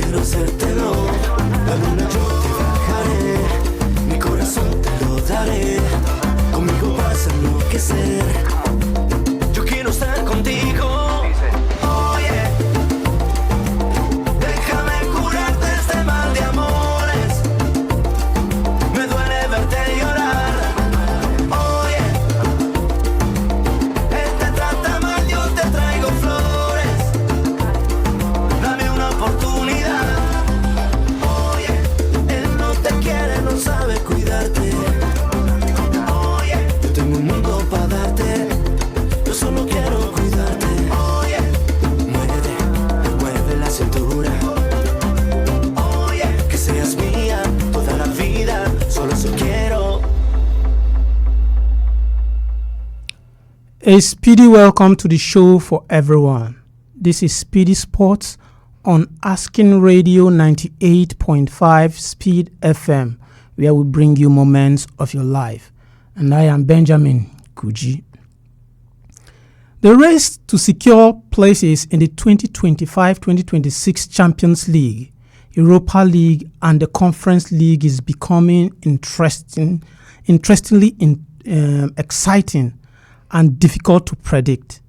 quiero hacértelo. La luna yo te bajaré, mi corazón te lo daré. Conmigo vas a enloquecer. Yo quiero estar contigo. A speedy welcome to the show for everyone. This is SPEEDy Sports on Asking Radio 98.5 Speed FM, where we bring you moments of your life. And I am Benjamin Kuji. The race to secure places in the 2025-2026 Champions League, Europa League, and the Conference League is becoming interestingly exciting and difficult to predict.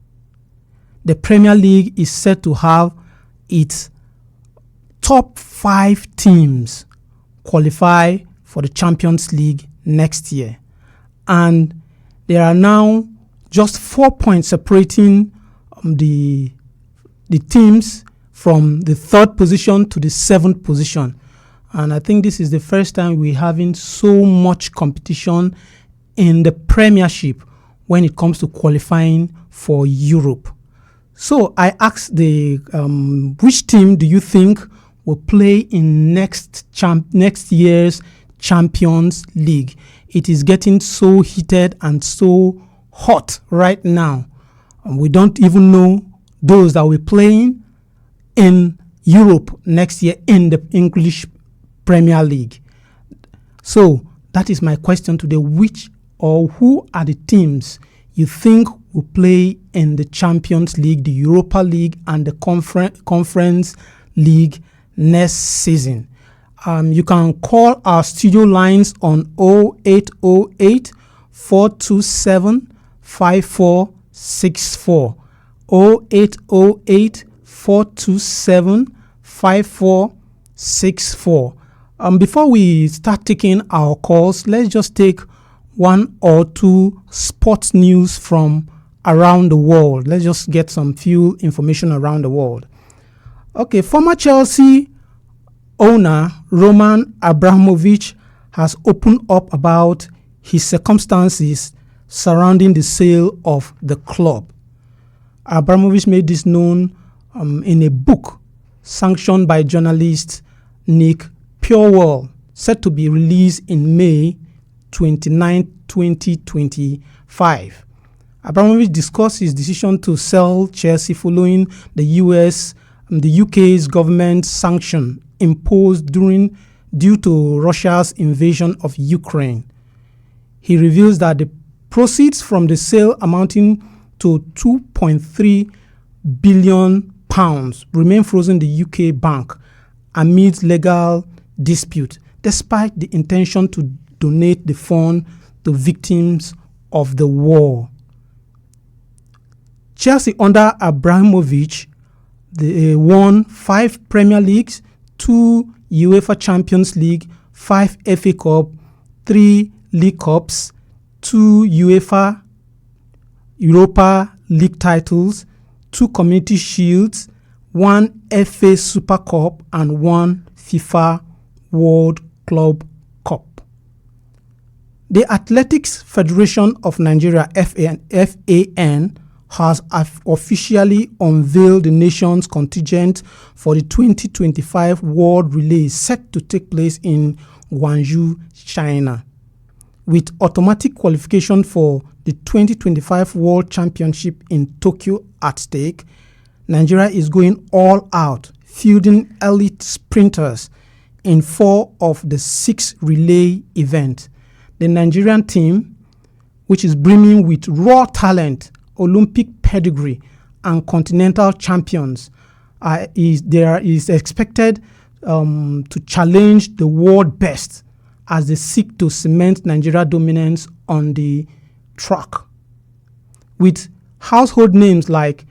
The Premier League is set to have its top 5 teams qualify for the Champions League next year. And there are now just 4 points separating the teams from the 3rd position to the 7th position. And I think this is the first time we're having so much competition in the Premiership when it comes to qualifying for Europe. So I asked which team do you think will play in next year's Champions League? It is getting so heated and so hot right now. We don't even know those that will be playing in Europe next year in the English Premier League. So that is my question today. Which or who are the teams you think will play in the Champions League, the Europa League, and the Conference League next season? You can call our studio lines on 0808 427 5464. 0808 427 5464. Before we start taking our calls, let's just take one or two sports news from around the world. Let's just get some few information around the world. Okay, former Chelsea owner Roman Abramovich has opened up about his circumstances surrounding the sale of the club. Abramovich made this known in a book sanctioned by journalist Nick Purewell, set to be released in May 29, 2025. Abramovich discussed his decision to sell Chelsea following the UK's government sanction imposed due to Russia's invasion of Ukraine. He reveals that the proceeds from the sale amounting to £2.3 billion remain frozen in the UK bank amid legal dispute, despite the intention to donate the fund to victims of the war. Chelsea under Abramovich won 5 Premier Leagues, 2 UEFA Champions League, 5 FA Cup, 3 League Cups, 2 UEFA Europa League titles, 2 Community Shields, 1 FA Super Cup, and 1 FIFA World Club Cup. The Athletics Federation of Nigeria, FAN, has officially unveiled the nation's contingent for the 2025 World Relay set to take place in Guangzhou, China. With automatic qualification for the 2025 World Championship in Tokyo at stake, Nigeria is going all out, fielding elite sprinters in 4 of the 6 relay events. The Nigerian team, which is brimming with raw talent, Olympic pedigree, and continental champions, is expected to challenge the world best as they seek to cement Nigeria dominance on the track. With household names like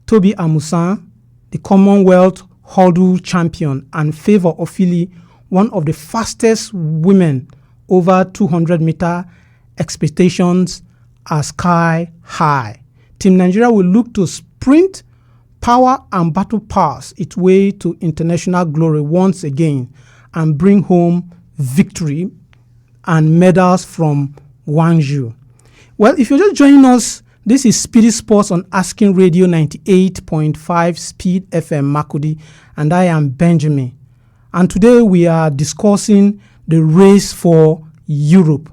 Tobi Amusan, the Commonwealth hurdle champion, and Favour Ofili, one of the fastest women over 200-meter, expectations are sky high. Team Nigeria will look to sprint, power, and battle pass its way to international glory once again and bring home victory and medals from Guangzhou. Well, if you're just joining us, this is SPEEDy Sports on Asking Radio 98.5 Speed FM Makudi, and I am Benjamin. And today we are discussing the race for Europe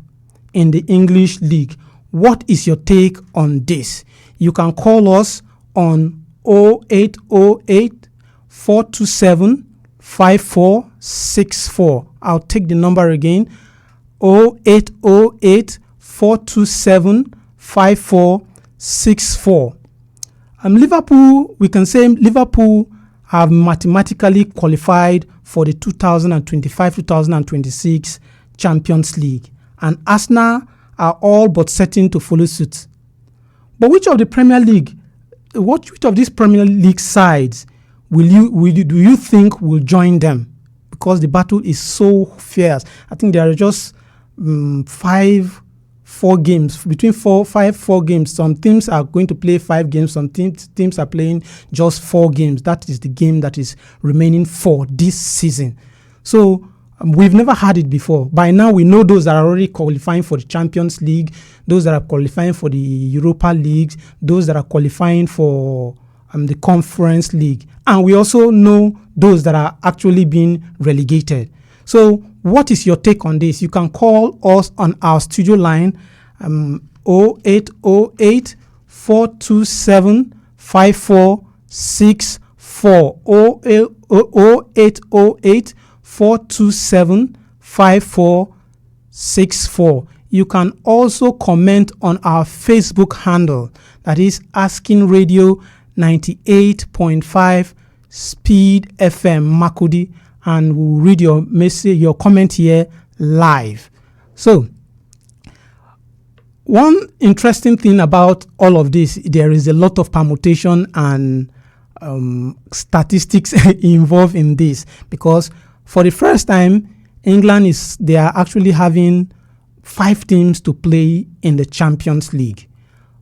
in the English League. What is your take on this? You can call us on 0808 427 5464. I'll take the number again, 0808 427 5464. Liverpool, we can say Liverpool have mathematically qualified for the 2025-2026 Champions League, and Arsenal are all but certain to follow suit. But which of the Premier League, which of these Premier League sides do you think will join them? Because the battle is so fierce. I think there are just 4 games, between 4 games. Some teams are going to play 5 games. Some teams are playing just 4 games. That is the game that is remaining for this season. So we've never had it before. By now, we know those that are already qualifying for the Champions League, those that are qualifying for the Europa League, those that are qualifying for the Conference League. And we also know those that are actually being relegated. So what is your take on this? You can call us on our studio line, 0808 427 5464, 0808 427 5464. You can also comment on our Facebook handle, that is Asking Radio 98.5 Speed FM Makudi, and we'll read your message, your comment here live. So, one interesting thing about all of this, there is a lot of permutation and statistics involved in this, because for the first time, they are actually having 5 teams to play in the Champions League.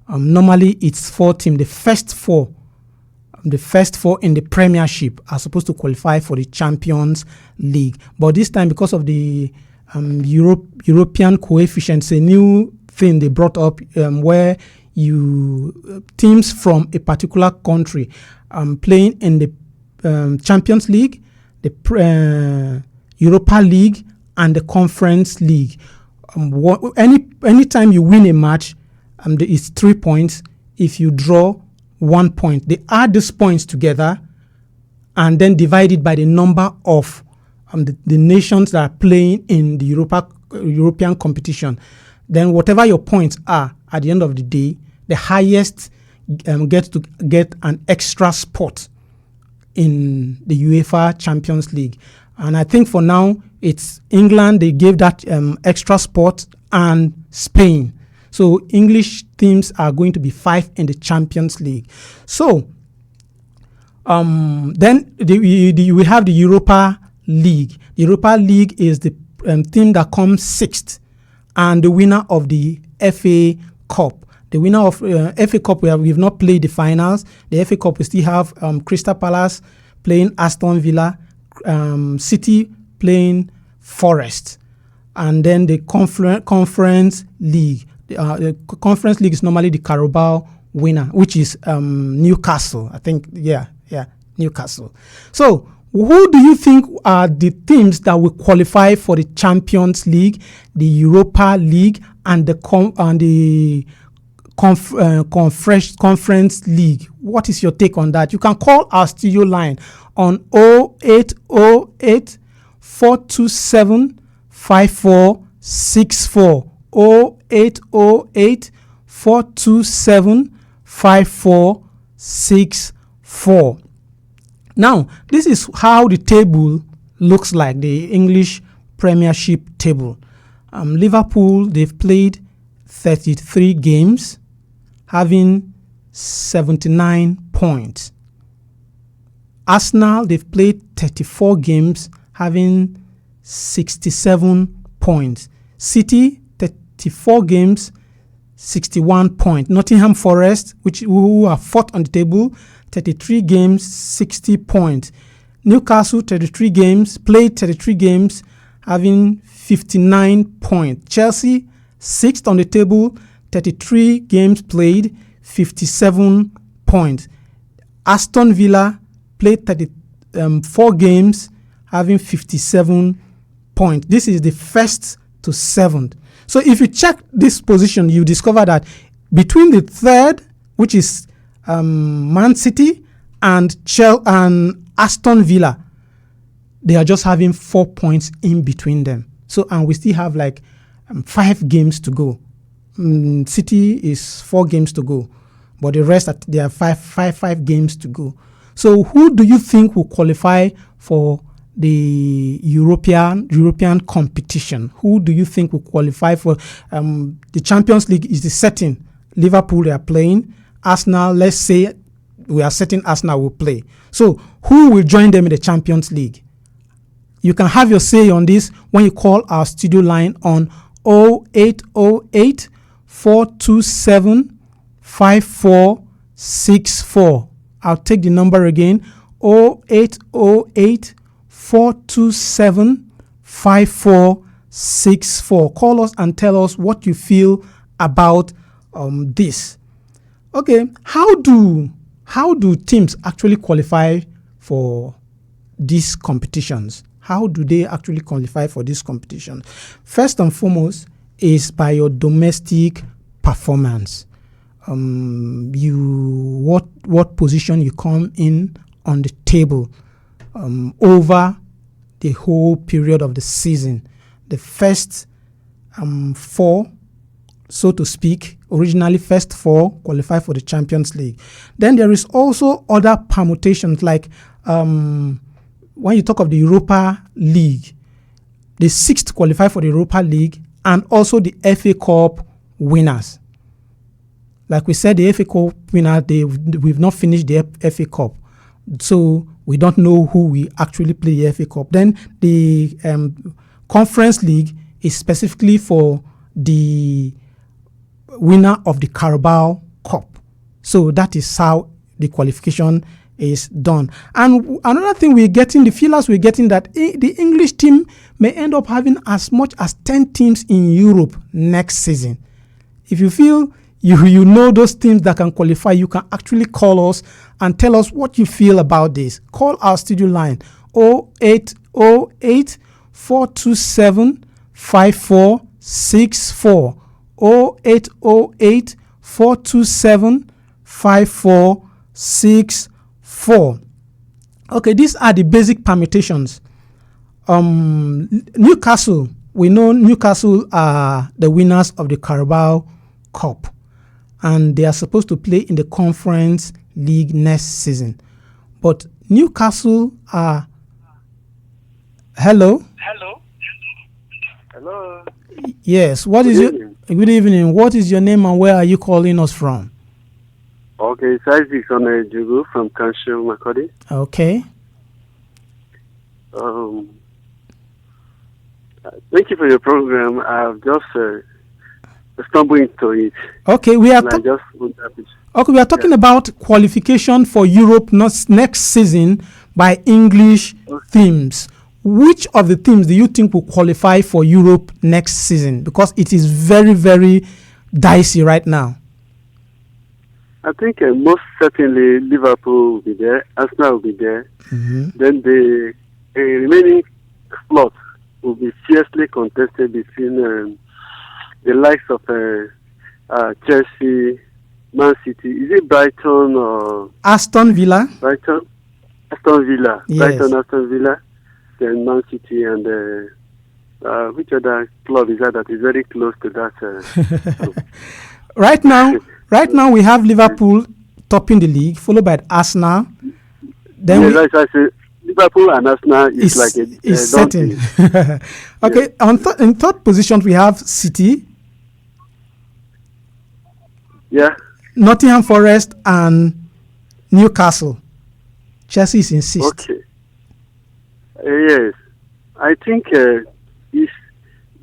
Normally, it's 4 teams. The first four in the Premiership are supposed to qualify for the Champions League. But this time, because of the European coefficients, a new thing they brought up, where teams from a particular country playing in the Champions League, the Europa League, and the Conference League. Anytime you win a match, it's 3 points. If you draw, 1 point. They add these points together and then divide it by the number of the nations that are playing in the European competition. Then whatever your points are at the end of the day, the highest gets to get an extra spot in the UEFA Champions League. And I think for now, it's England, they gave that extra spot, and Spain. So English teams are going to be 5 in the Champions League. So then we have the Europa League. The Europa League is the team that comes 6th and the winner of the FA Cup. The winner of FA Cup, we've not played the finals. The FA Cup, we still have Crystal Palace playing Aston Villa, City playing Forest, and then the Conference League. The Conference League is normally the Carabao winner, which is Newcastle. I think, Newcastle. So, who do you think are the teams that will qualify for the Champions League, the Europa League, and the Conference League? What is your take on that? You can call our studio line on 0808 427 5464. 0808 427 5464. Now, this is how the table looks like, the English Premiership table. Liverpool, they've played 33 games, having 79 points. Arsenal, they've played 34 games, having 67 points. City, 34 games, 61 points. Nottingham Forest, who are fourth on the table, 33 games, 60 points. Newcastle, 33 games, played 33 games, having 59 points. Chelsea, sixth on the table, 33 games played, 57 points. Aston Villa played 34 games, having 57 points. This is the first to seventh. So if you check this position, you discover that between the third, which is Man City, and Aston Villa, they are just having 4 points in between them. So, and we still have like 5 games to go. City is 4 games to go, but the rest, there are five games to go. So who do you think will qualify for the European competition? Who do you think will qualify for the Champions League? Is the setting. Liverpool, they are playing. Arsenal, let's say we are setting Arsenal will play. So who will join them in the Champions League? You can have your say on this when you call our studio line on 0808 427 5464. I'll take the number again, 0808 427 5464. Call us and tell us what you feel about this. Okay, how do teams actually qualify for these competitions? How do they actually qualify for this competition? First and foremost is by your domestic performance. What position you come in on the table over the whole period of the season. The first 4, so to speak, originally first 4 qualify for the Champions League. Then there is also other permutations, like when you talk of the Europa League, the 6th qualify for the Europa League, and also the FA Cup winners. Like we said, the FA Cup winner, we've not finished the FA Cup, so we don't know who we actually play the FA Cup. Then the Conference League is specifically for the winner of the Carabao Cup. So that is how the qualification is done. And another thing we're getting, the feelers we're getting, that the English team may end up having as much as 10 teams in Europe next season. If you feel you know those teams that can qualify, you can actually call us and tell us what you feel about this. Call our studio line 0808 427 5464. 0808 427 5464. Okay, these are the basic permutations. Newcastle, we know Newcastle are the winners of the Carabao Cup, and they are supposed to play in the Conference League next season. But Newcastle are... Hello? Hello. Yes, what is your... Good evening. What is your name and where are you calling us from? Okay, it's Isaac Jugu from Kanshil, Makodi. Okay. Thank you for your program. I've just stumbled into it. Okay, we are talking about qualification for Europe next season by English teams. Which of the teams do you think will qualify for Europe next season? Because it is very, very dicey right now. I think most certainly Liverpool will be there, Arsenal will be there. Mm-hmm. Then the remaining slots will be fiercely contested between the likes of Chelsea, Man City. Is it Brighton or Aston Villa? Aston Villa. Yes. Brighton, Aston Villa, then Man City, and which other club is that is very close to that? Right now we have Liverpool topping the league, followed by Arsenal. Then Liverpool and Arsenal is like a certain. Okay, yeah. In third position we have City. Yeah. Nottingham Forest and Newcastle. Chelsea is in sixth. Okay. Yes. I think it's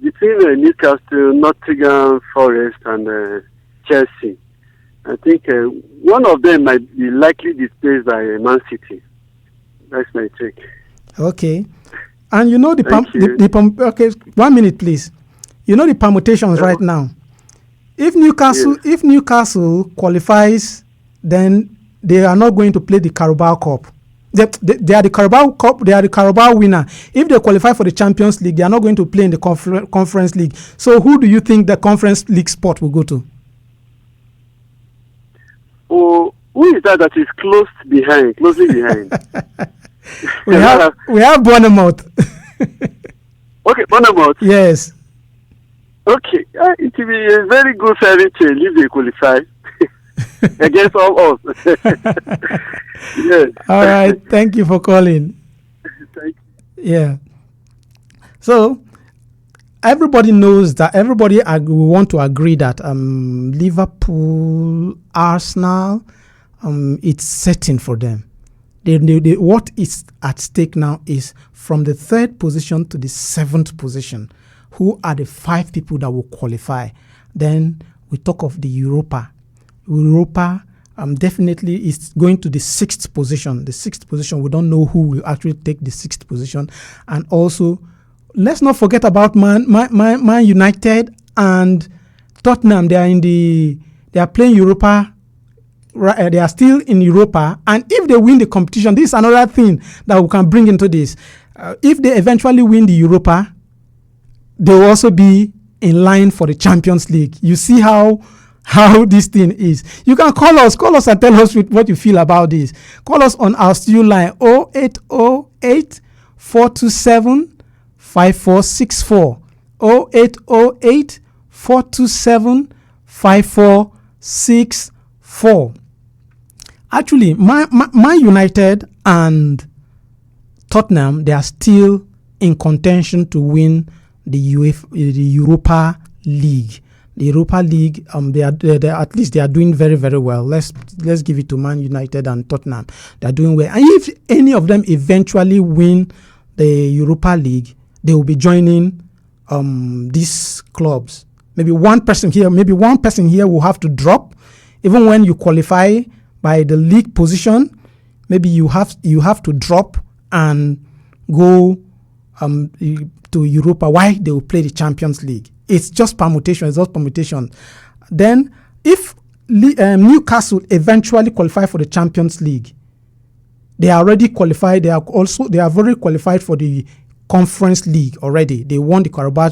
between Newcastle, Nottingham Forest, and Chelsea. I think one of them might be likely displaced by Man City. That's my take. Okay. And you know okay, 1 minute please. You know the permutations right now. If Newcastle qualifies, then they are not going to play the Carabao Cup. They are the Carabao Cup. They are the Carabao winner. If they qualify for the Champions League, they are not going to play in the Conference League. So, who do you think the Conference League spot will go to? Oh, who is that is closely behind? we have Bournemouth. Okay, Bournemouth. Yes. Okay, it will be a very good fairy tale if they qualify against all us. Yes. All right. Thank you for calling. Thank you. Yeah. So everybody knows that we want to agree that Liverpool, Arsenal, it's certain for them. What is at stake now is from the third position to the seventh position. Who are the 5 people that will qualify? Then we talk of the Europa. Europa definitely is going to the sixth position. The sixth position, we don't know who will actually take the sixth position. And also, let's not forget about Man United and Tottenham. They are playing Europa. They are still in Europa. And if they win the competition, this is another thing that we can bring into this. If they eventually win the Europa, they will also be in line for the Champions League. You see how this thing is. You can call us and tell us what you feel about this. Call us on our studio line 0808 427 5464. 0808 427 5464. Actually, Man United and Tottenham, they are still in contention to win the Europa League. The Europa League, they are at least they are doing very, very well. Let's give it to Man United and Tottenham. They are doing well. And if any of them eventually win the Europa League, they will be joining these clubs. Maybe one person here will have to drop. Even when you qualify by the league position, maybe you have to drop and go to Europa. Why? They will play the Champions League. It's just permutation. Then, if Newcastle eventually qualify for the Champions League, they are already qualified. They have already qualified for the Conference League already. They won the Carabao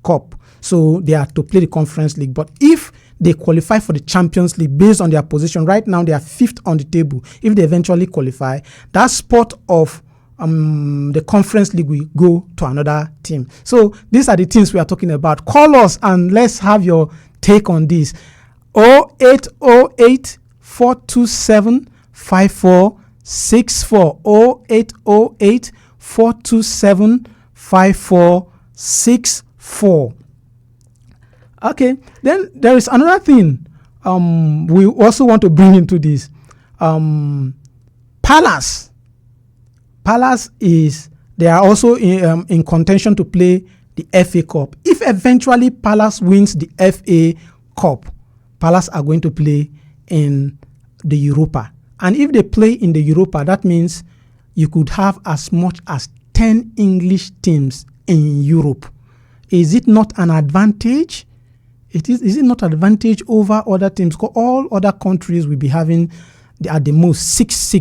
Cup, so they are to play the Conference League. But if they qualify for the Champions League based on their position, right now they are 5th on the table. If they eventually qualify, that spot of the Conference League will go to another team. So these are the teams we are talking about. Call us and let's have your take on this. 0808 427 5464. 0808 427 5464. Okay, then there is another thing we also want to bring into this. Palace they are also in contention to play the FA Cup. If eventually Palace wins the FA Cup, Palace are going to play in the Europa. And if they play in the Europa, that means you could have as much as 10 English teams in Europe. Is it not an advantage? Is it not an advantage over other teams? Because all other countries will be having at the most six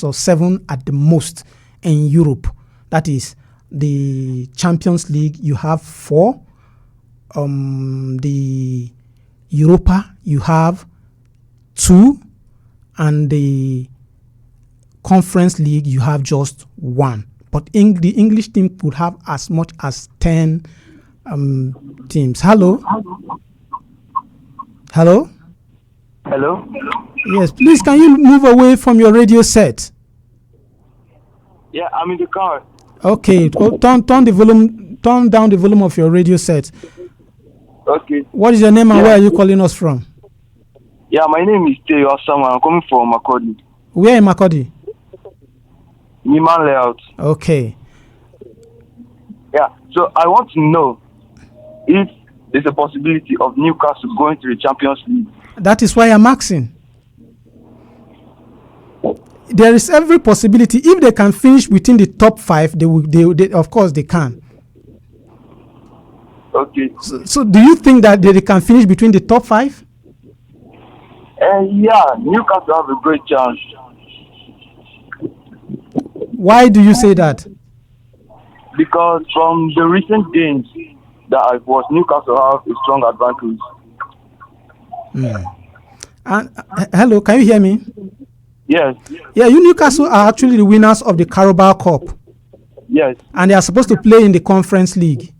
or seven at the most in Europe. That is the Champions League. You have 4. The Europa you have 2, and the Conference League you have just 1. But the English team would have as much as 10 teams. Hello. Hello? Yes, please, can you move away from your radio set? Yeah, I'm in the car. Okay, turn down the volume of your radio set. Okay. What is your name and Yeah. where are you calling us from? Yeah, my name is Teyo Osama. I'm coming from Makodi. Where in Makodi? Niman Layout. Okay. Yeah, so I want to know if there's a possibility of Newcastle going to the Champions League. That is why I'm asking. There is every possibility. If they can finish within the top 5, they will. They of course, they can. Okay. So do you think that they can finish between the top 5? Yeah, Newcastle have a great chance. Why do you say that? Because from the recent games that I've watched, Newcastle have a strong advantage. And hello, can you hear me? Yes. Yeah, you Newcastle are actually the winners of the Carabao Cup, Yes. and they are supposed to play in the Conference League.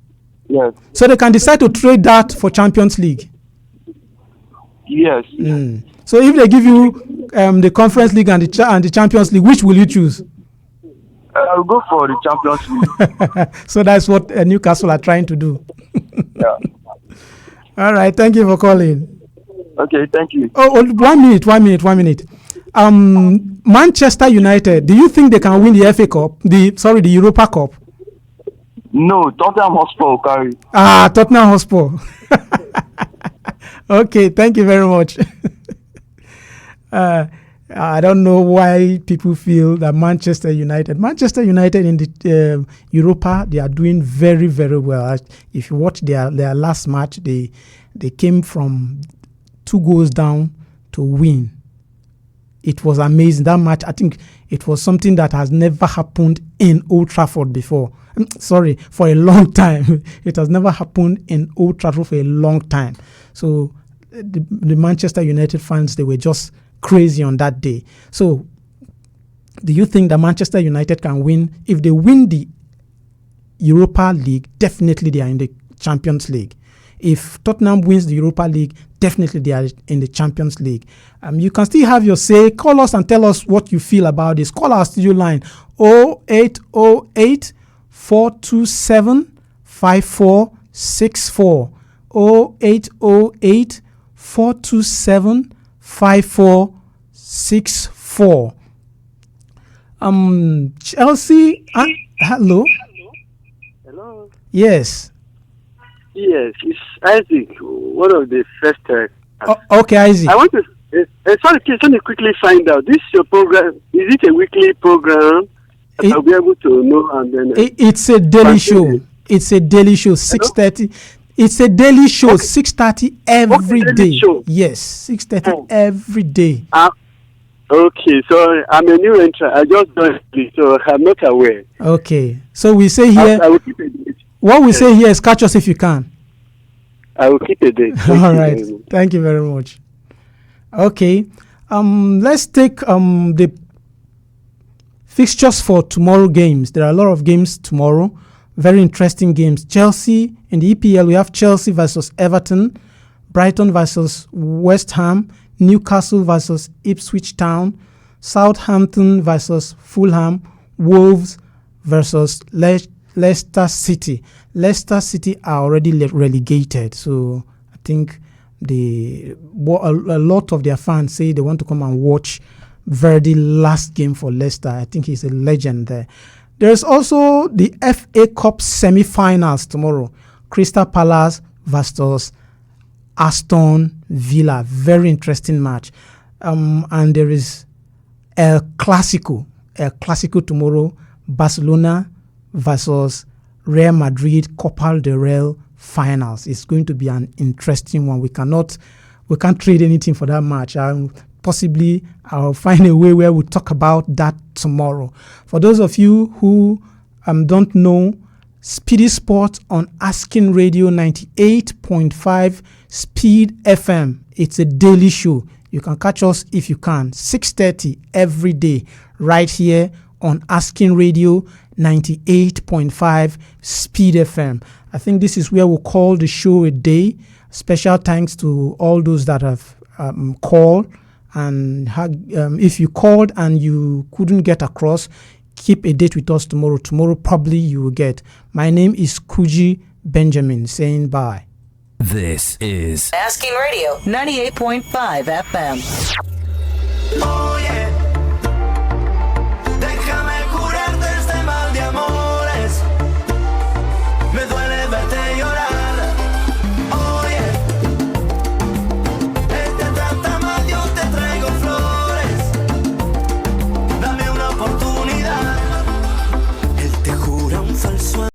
Yes. So they can decide to trade that for Champions League. Yes. So if they give you the Conference League and the Champions League, which will you choose? I'll go for the Champions League. So that's what Newcastle are trying to do. Yeah. All right, thank you for calling. Okay, thank you. Oh, 1 minute. Manchester United, do you think they can win the FA Cup? The Europa Cup? No, Tottenham Hotspur will carry. Tottenham Hotspur. Okay, thank you very much. I don't know why people feel that Manchester United in the Europa, they are doing very, very well. If you watch their last match, they came from 2 goals down to win. It was amazing. That match, I think it was something that has never happened in Old Trafford before. Sorry, for a long time. It has never happened in Old Trafford for a long time. So the Manchester United fans, they were just crazy on that day. So do you think that Manchester United can win? If they win the Europa League, definitely they are in the Champions League. If Tottenham wins the Europa League, definitely they are in the Champions League. You can still have your say. Call us and tell us what you feel about this. Call our studio line 0808 427 5464. 0808 427 5464. Chelsea. Hello. Hello. Yes. Yes, it's Isaac, one of the first. Okay, Isaac. I want to. Sorry, let me quickly find out. This your program? Is it a weekly program? I'll be able to know, and then. It's a daily show. It's a daily show. 6:30. It's a daily show. Okay. 6:30 every day. Show. Yes, 6:30 every day. Okay, so I'm a new entrant. I just joined it, so I'm not aware. Okay, so we say here. I will keep it. What we say here is catch us if you can. I will keep it there. All right. Thank you very much. Okay. Let's take the fixtures for tomorrow games. There are a lot of games tomorrow. Very interesting games. Chelsea in the EPL, we have Chelsea versus Everton, Brighton versus West Ham, Newcastle versus Ipswich Town, Southampton versus Fulham, Wolves versus Leicester City. Leicester City are already relegated, so I think a lot of their fans say they want to come and watch Verdi last game for Leicester. I think he's a legend there. There's also the FA Cup semi-finals tomorrow. Crystal Palace versus Aston Villa. Very interesting match. And there is El Clasico tomorrow. Barcelona versus Real Madrid Copa del Rey finals. It's going to be an interesting one. We can't trade anything for that match. Possibly I'll find a way where we'll talk about that tomorrow. For those of you who don't know, SPEEDy Sports on Asking Radio 98.5 Speed FM. It's a daily show. You can catch us if you can. 6:30 every day right here on Asking Radio 98.5 Speed FM. I think this is where we'll call the show a day. Special thanks to all those that have called. And if you called and you couldn't get across, keep a date with us tomorrow. Tomorrow probably you will get. My name is Kuji Benjamin saying bye. This is Asking Radio 98.5 FM. Oh yeah.